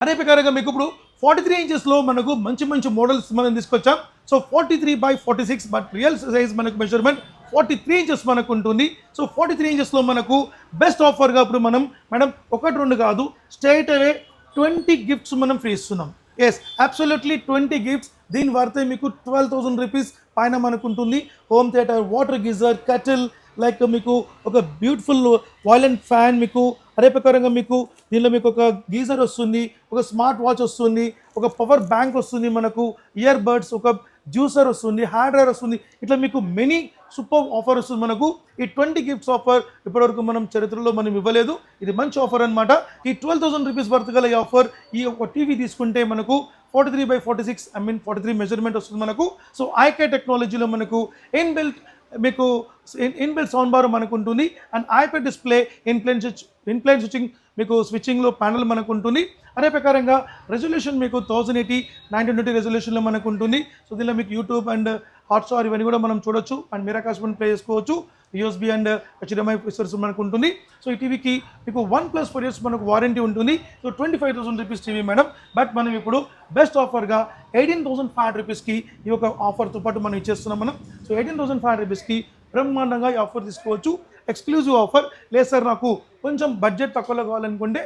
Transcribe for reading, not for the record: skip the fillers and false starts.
అదే ప్రకారంగా మీకు ఇప్పుడు 43 ఇంచెస్లో మనకు మంచి మంచి మోడల్స్ మనం తీసుకొచ్చాం. సో 43/46 బట్ రియల్ సైజ్ మనకు మెజర్మెంట్ 43 ఇంచెస్ మనకు ఉంటుంది. సో 43 ఇంచెస్లో మనకు బెస్ట్ ఆఫర్గా ఇప్పుడు మనం మేడం 1-2 కాదు స్ట్రైట్ అవే 20 గిఫ్ట్స్ మనం ఫ్రీ ఇస్తున్నాం. Yes absolutely 20 gifts. దీని వర్తే మీకు 12,000 రూపీస్ పైన మనకు ఉంటుంది. Home theatre, water geyser, kettle, like మీకు ఒక బ్యూటిఫుల్ వాయిలెంట్ ఫ్యాన్, మీకు అదే ప్రకారంగా మీకు దీనిలో మీకు ఒక గీజర్ వస్తుంది, ఒక స్మార్ట్ వాచ్ వస్తుంది, ఒక పవర్ బ్యాంక్ వస్తుంది, మనకు ఇయర్ బడ్స్, ఒక జ్యూసర్ వస్తుంది, హ్యాండ్ డ్రైయర్ వస్తుంది. ఇట్లా మీకు మెనీ సూపర్ ఆఫర్ వస్తుంది మనకు. ఈ 20 గిఫ్ట్స్ ఆఫర్ ఇప్పటివరకు మనం చరిత్రలో మనం ఇవ్వలేదు. ఇది మంచి ఆఫర్ అనమాట. ఈ 12,000 రూపీస్ వర్త్ గల ఈ ఆఫర్, ఈ ఒక టీవీ తీసుకుంటే మనకు 43/46 43 మెజర్మెంట్ వస్తుంది మనకు. సో ఐకే టెక్నాలజీలో మనకు ఇన్బిల్ట్ మీకు ఇన్బిల్ట్ సౌండ్ బార్ మనకు ఉంటుంది. అండ్ ఐప్యాడ్ డిస్ప్లే, ఇన్ప్లేన్ స్విచ్చింగ్ మీకు స్విచ్చింగ్లో ప్యానల్ మనకు ఉంటుంది. అదే ప్రకారంగా రెజల్యూషన్ మీకు 1080 1920 రెజల్యూషన్లో మనకు ఉంటుంది. సో దీనిలో మీకు యూట్యూబ్ అండ్ హాట్స్టార్ ఇవన్నీ కూడా మనం చూడొచ్చు. అండ్ మిరాకాస్ట్ ప్లే చేసుకోవచ్చు. యూఎస్బీ అండ్ HDMI ఫీచర్స్ మనకు ఉంటుంది. సో ఈ టీవీకి మీకు 1+4 years మనకు వారంటీ ఉంటుంది. So 25,000 rupees TV madam. But మనం ఇప్పుడు బెస్ట్ ఆఫర్గా 18,500 రూపీస్కి ఈ యొక్క ఆఫర్తో పాటు మనం ఇచ్చేస్తున్నాం మనం. సో 18,500 రూపీస్కి బ్రహ్మాండంగా ఈ ఆఫర్ తీసుకోవచ్చు. Exclusive offer. లేదు సార్ నాకు కొంచెం బడ్జెట్ తక్కువలో కావాలనుకుంటే